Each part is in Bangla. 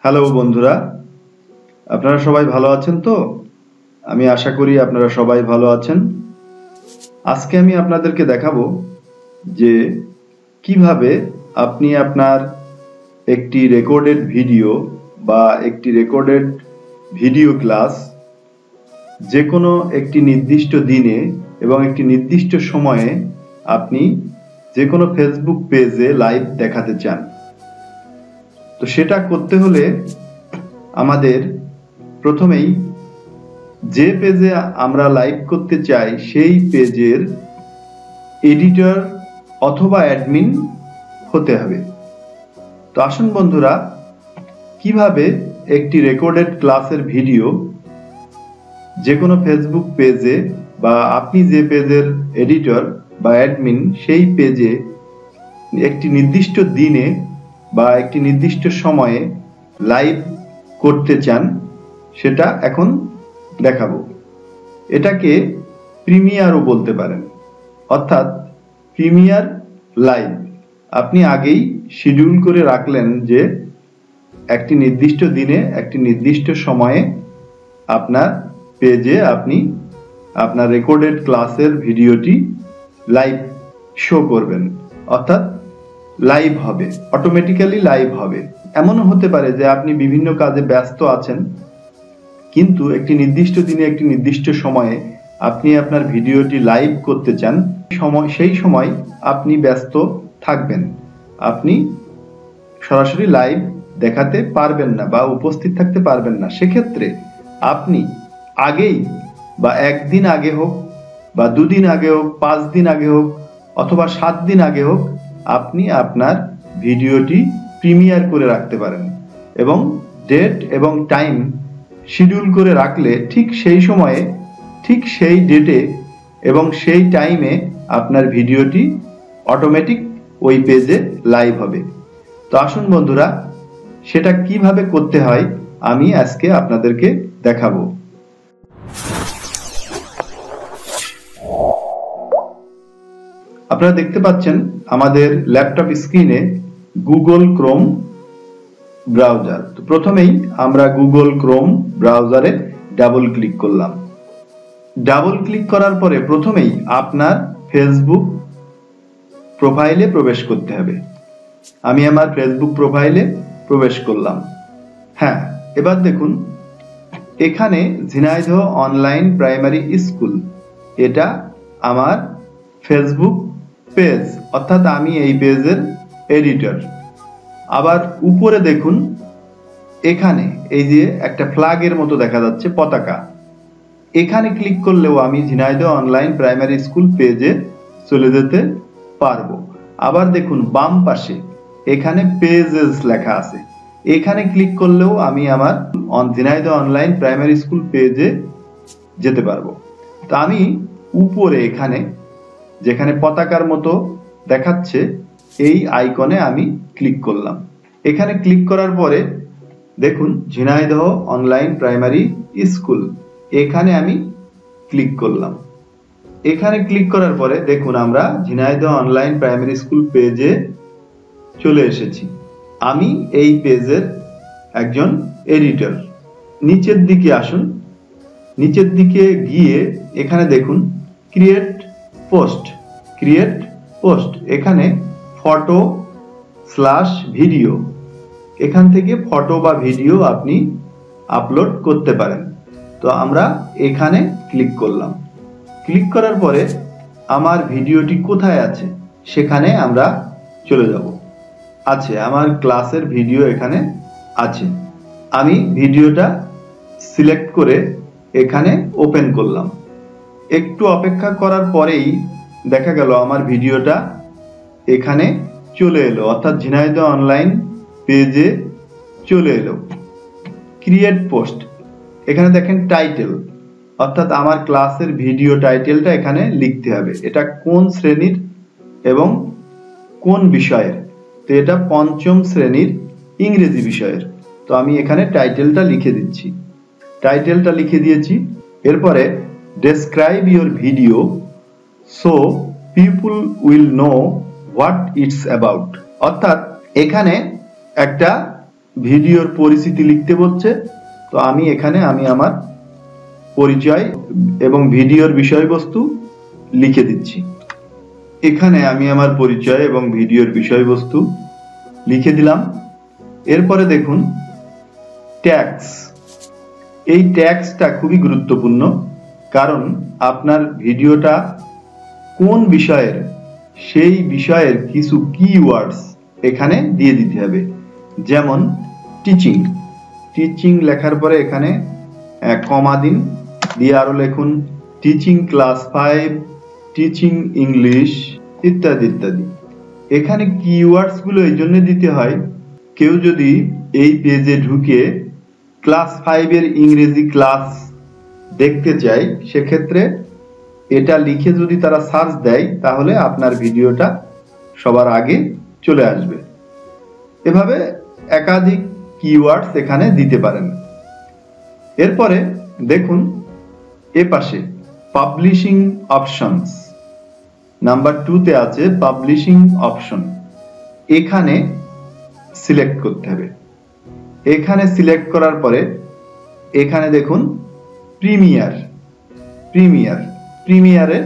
হ্যালো বন্ধুরা, আপনারা সবাই ভালো আছেন তো? আমি আশা করি আপনারা সবাই ভালো আছেন। আজকে আমি আপনাদেরকে দেখাবো যে কিভাবে আপনি আপনার একটি রেকর্ডেড ভিডিও বা একটি রেকর্ডেড ভিডিও ক্লাস যে কোনো একটি নির্দিষ্ট দিনে এবং একটি নির্দিষ্ট সময়ে আপনি যে কোনো ফেসবুক পেজে লাইভ দেখাতে চান। তো সেটা করতে হলে আমাদের প্রথমেই যে পেজে আমরা লাইভ করতে চাই সেই পেজের এডিটর অথবা অ্যাডমিন হতে হবে। তো আসুন বন্ধুরা, কিভাবে একটি রেকর্ডেড ক্লাসের ভিডিও যে কোনো ফেসবুক পেজে বা আপনি যে পেজের এডিটর বা অ্যাডমিন সেই পেজে একটি নির্দিষ্ট দিনে বা একটি নির্দিষ্ট সময়ে লাইভ করতে চান সেটা এখন দেখাবো। এটাকে প্রিমিয়ারও বলতে পারেন, অর্থাৎ প্রিমিয়ার লাইভ। আপনি আগেই শিডিউল করে রাখলেন যে একটি নির্দিষ্ট দিনে একটি নির্দিষ্ট সময়ে আপনার পেজে আপনি আপনার রেকর্ডেড ক্লাসের ভিডিওটি লাইভ শো করবেন, অর্থাৎ লাইভ হবে, অটোমেটিক্যালি লাইভ হবে। এমনও হতে পারে যে আপনি বিভিন্ন কাজে ব্যস্ত আছেন, কিন্তু একটি নির্দিষ্ট দিনে একটি নির্দিষ্ট সময়ে আপনি আপনার ভিডিওটি লাইভ করতে চান। সেই সময় আপনি ব্যস্ত থাকবেন, আপনি সরাসরি লাইভ দেখাতে পারবেন না বা উপস্থিত থাকতে পারবেন না। সেক্ষেত্রে আপনি আগেই বা একদিন আগে হোক বা দুদিন আগে হোক, 5 দিন আগে হোক অথবা 7 দিন আগে হোক, আপনি আপনার ভিডিওটি প্রিমিয়ার করে রাখতে পারেন এবং ডেট এবং টাইম শিডিউল করে রাখলে ঠিক সেই সময়ে, ঠিক সেই ডেটে এবং সেই টাইমে আপনার ভিডিওটি অটোমেটিক ওই পেজে লাইভ হবে। তো আসুন বন্ধুরা, সেটা কিভাবে করতে হয় আমি আজকে আপনাদেরকে দেখাবো। আপনারা দেখতে পাচ্ছেন আমাদের ল্যাপটপ স্ক্রিনে গুগল ক্রোম ব্রাউজার। তো প্রথমেই আমরা গুগল ক্রোম ব্রাউজারে ডাবল ক্লিক করলাম। ডাবল ক্লিক করার পরে প্রথমেই আপনার ফেসবুক প্রোফাইলে প্রবেশ করতে হবে। আমি আমার ফেসবুক প্রোফাইলে প্রবেশ করলাম। হ্যাঁ, এবার দেখুন এখানে ঝিনাইদহ অনলাইন প্রাইমারি স্কুল, এটা আমার ফেসবুক পেজ, অর্থাৎ আমি এই পেজের এডিটর। আবার উপরে দেখুন এখানে এই যে একটা ফ্ল্যাগের মতো দেখা যাচ্ছে, পতাকা, এখানে ক্লিক করলেও আমি ঝিনাইদহ অনলাইন প্রাইমারি স্কুল পেজে চলে যেতে পারবো। আবার দেখুন বাম পাশে এখানে পেজেস লেখা আছে, এখানে ক্লিক করলেও আমি আমার ঝিনাইদহ অনলাইন প্রাইমারি স্কুল পেজে যেতে পারবো। তো আমি উপরে এখানে যেখানে পতাকার মতো দেখাচ্ছে এই আইকনে আমি ক্লিক করলাম। এখানে ক্লিক করার পরে দেখুন ঝিনাইদহ অনলাইন প্রাইমারি স্কুল, এখানে আমি ক্লিক করলাম। এখানে ক্লিক করার পরে দেখুন আমরা ঝিনাইদহ অনলাইন প্রাইমারি স্কুল পেজে চলে এসেছি। আমি এই পেজের একজন এডিটর। নিচের দিকে আসুন, নিচের দিকে গিয়ে এখানে দেখুন ক্রিয়েট পোস্ট, ক্রিয়েট পোস্ট, এখানে ফটো স্ল্যাশ ভিডিও, এখান থেকে ফটো বা ভিডিও আপনি আপলোড করতে পারেন। তো আমরা এখানে ক্লিক করলাম। ক্লিক করার পরে আমার ভিডিওটি কোথায় আছে সেখানে আমরা চলে যাব। আছে, আমার ক্লাসের ভিডিও এখানে আছে। আমি ভিডিওটা সিলেক্ট করে এখানে ওপেন করলাম। একটু অপেক্ষা করার পরেই দেখা গেল আমার ভিডিওটা এখানে চলে এলো, অর্থাৎ ঝিনাইদহ অনলাইন পেজে চলে এলো। ক্রিয়েট পোস্ট, এখানে দেখেন টাইটেল, অর্থাৎ আমার ক্লাসের ভিডিও টাইটেলটা এখানে লিখতে হবে। এটা কোন শ্রেণীর এবং কোন বিষয়ের, তো এটা 5ম শ্রেণীর ইংরেজি বিষয়ের। তো আমি এখানে টাইটেলটা লিখে দিচ্ছি, টাইটেলটা লিখে দিয়েছি। এরপরে describe your video so people will know what it's about, অর্থাৎ এখানে একটা ভিডিওর পরিচিতি লিখতে বলছে, তো আমি এখানে আমার পরিচয় এবং ভিডিওর বিষয়বস্তু লিখে দিচ্ছি। এখানে আমি আমার পরিচয় এবং ভিডিওর বিষয়বস্তু লিখে দিলাম। এরপরে দেখুন ট্যাগস। এই ট্যাগসটা খুবই গুরুত্বপূর্ণ, কারণ আপনার ভিডিওটা কোন বিষয়ের সেই বিষয়ের কিছু কিওয়ার্ডস এখানে দিয়ে দিতে হবে। যেমন টিচিং, টিচিং লেখার পরে এখানে কমা দিন, দিয়ে আরো লিখুন টিচিং ক্লাস 5, টিচিং ইংলিশ ইত্যাদি ইত্যাদি। এখানে কিওয়ার্ডস গুলো এই জন্য দিতে হয়, কেউ যদি এই পেজে ঢুকে ক্লাস 5 এর ইংরেজি ক্লাস দেখতে চায়, সেক্ষেত্রে এটা লিখে যদি তারা সার্চ দেয় তাহলে আপনার ভিডিওটা সবার আগে চলে আসবে। এভাবে একাধিক কিওয়ার্ডস এখানে দিতে পারেন। এরপরে দেখুন এ পাশে পাবলিশিং অপশনস নাম্বার 2 তে আছে পাবলিশিং অপশন। এখানে সিলেক্ট করতে হবে। এখানে সিলেক্ট করার পরে এখানে দেখুন প্রিমিয়ার, প্রিমিয়ারে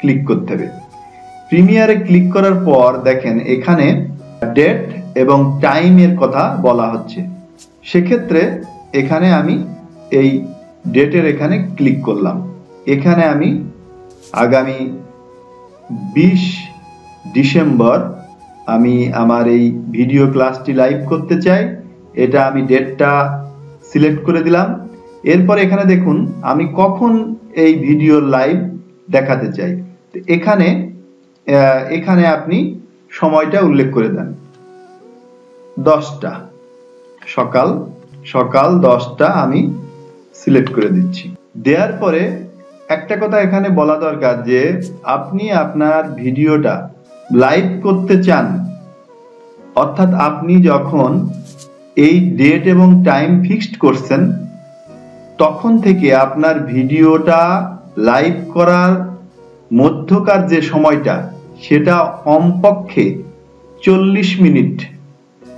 ক্লিক করতে হবে। প্রিমিয়ারে ক্লিক করার পর দেখেন এখানে ডেট এবং টাইমের কথা বলা হচ্ছে। সেক্ষেত্রে এখানে আমি এই ডেটের এখানে ক্লিক করলাম। এখানে আমি আগামী 20 ডিসেম্বর আমি আমার এই ভিডিও ক্লাসটি লাইভ করতে চাই, এটা আমি ডেটটা সিলেক্ট করে দিলাম। এরপর এখানে দেখুন আমি কখন এই ভিডিও লাইভ দেখাতে চাই, এখানে আপনি সময়টা উল্লেখ করে দেন। 10টা সকাল 10টা আমি সিলেক্ট করে দিচ্ছি। দেওয়ার পরে একটা কথা এখানে বলা দরকার যে আপনি আপনার ভিডিওটা লাইভ করতে চান, অর্থাৎ আপনি যখন এই ডেট এবং টাইম ফিক্সড করছেন তখন থেকে আপনার ভিডিওটা লাইভ করার মধ্যকার যে সময়টা সেটা কমপক্ষে 40 মিনিট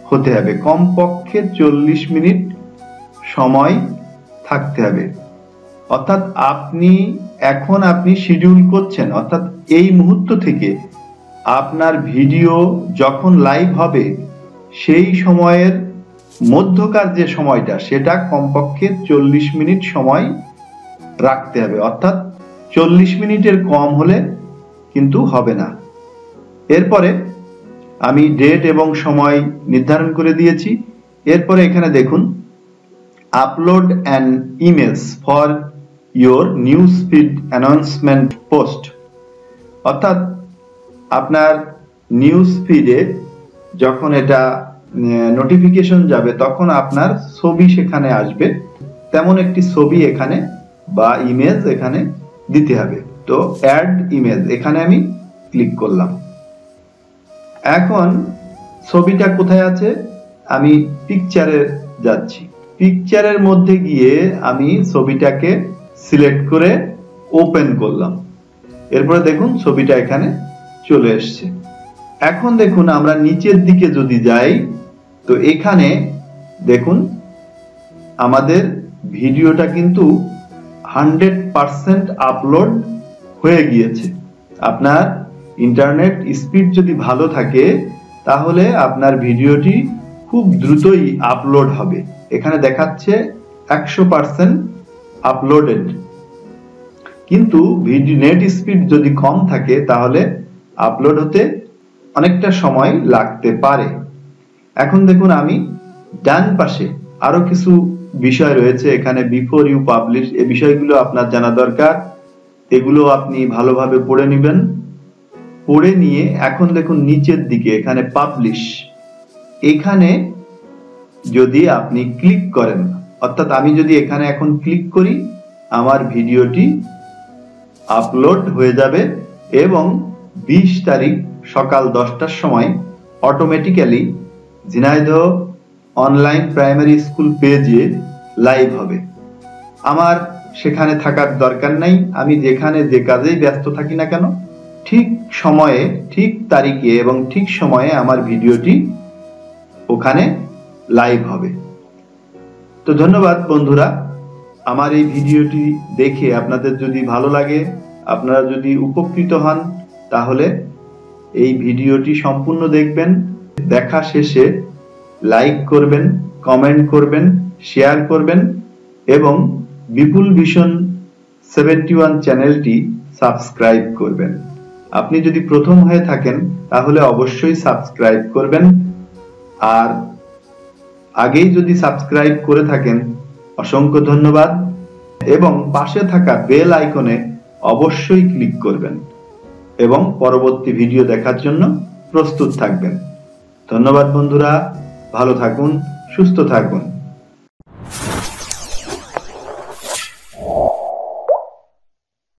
হতে হবে, কমপক্ষে 40 মিনিট সময় থাকতে হবে। অর্থাৎ আপনি শিডিউল করছেন, অর্থাৎ এই মুহূর্ত থেকে আপনার ভিডিও যখন লাইভ হবে সেই সময়ের মধ্যকার যে সময়টা সেটা কমপক্ষে 40 মিনিট সময় রাখতে হবে, অর্থাৎ 40 মিনিটের কম হলে কিন্তু হবে না। এরপরে আমি ডেট এবং সময় নির্ধারণ করে দিয়েছি। এরপরে এখানে দেখুন upload an image for your news feed announcement post, অর্থাৎ আপনার নিউজ ফিডে যখন এটা নোটিফিকেশন যাবে তখন আপনার ছবি সেখানে আসবে, তেমন একটি ছবি এখানে বা ইমেজ এখানে দিতে হবে। তো অ্যাড ইমেজ এখানে আমি ক্লিক করলাম। এখন ছবিটা কোথায় আছে, আমি পিকচারে যাচ্ছি। পিকচারের মধ্যে গিয়ে আমি ছবিটাকে সিলেক্ট করে ওপেন করলাম। এরপরে দেখুন ছবিটা এখানে চলে এসছে। এখন দেখুন আমরা নিচের দিকে যদি যাই তো এখানে দেখুন আমাদের ভিডিওটা কিন্তু 100% আপলোড হয়ে গিয়েছে। আপনার ইন্টারনেট স্পিড যদি ভালো থাকে তাহলে আপনার ভিডিওটি খুব দ্রুতই আপলোড হবে। এখানে দেখাচ্ছে 100% আপলোডেড, কিন্তু নেট স্পিড যদি কম থাকে তাহলে আপলোড হতে অনেকটা সময় লাগতে পারে। এখন দেখুন আমি ডান পাশে আরো কিছু বিষয় রয়েছে, এখানে বিফোর ইউ পাবলিশ, এই বিষয়গুলো আপনার জানা দরকার, এগুলো আপনি ভালোভাবে পড়ে নেবেন। পড়ে নিয়ে এখন দেখুন নিচের দিকে এখানে পাবলিশ, এখানে যদি আপনি ক্লিক করেন, অর্থাৎ আমি যদি এখানে এখন ক্লিক করি আমার ভিডিওটি আপলোড হয়ে যাবে এবং 20 তারিখ সকাল 10টার সময় automatically Jhenaidah online primary school পেজে লাইভ হবে। আমার সেখানে থাকার দরকার নাই, আমি যেখানে যে কাজেই ব্যস্ত থাকি না কেন ঠিক সময়ে, ঠিক তারিখে এবং ঠিক সময়ে আমার ভিডিওটি ওখানে লাইভ হবে। তো ধন্যবাদ বন্ধুরা, আমার এই ভিডিওটি দেখে আপনাদের যদি ভালো লাগে, আপনারা যদি উপকৃত হন, তাহলে এই ভিডিওটি সম্পূর্ণ দেখবেন। দেখা শেষে লাইক করবেন, কমেন্ট করবেন, শেয়ার করবেন এবং বিপুল ভিশন 71 চ্যানেলটি সাবস্ক্রাইব করবেন। আপনি যদি প্রথম হয়ে থাকেন তাহলে অবশ্যই সাবস্ক্রাইব করবেন, আর আগেই যদি সাবস্ক্রাইব করে থাকেন অসংখ্য ধন্যবাদ, এবং পাশে থাকা বেল আইকনে অবশ্যই ক্লিক করবেন এবং পরবর্তী ভিডিও দেখার জন্য প্রস্তুত থাকবেন। ধন্যবাদ বন্ধুরা, ভালো থাকুন, সুস্থ থাকুন।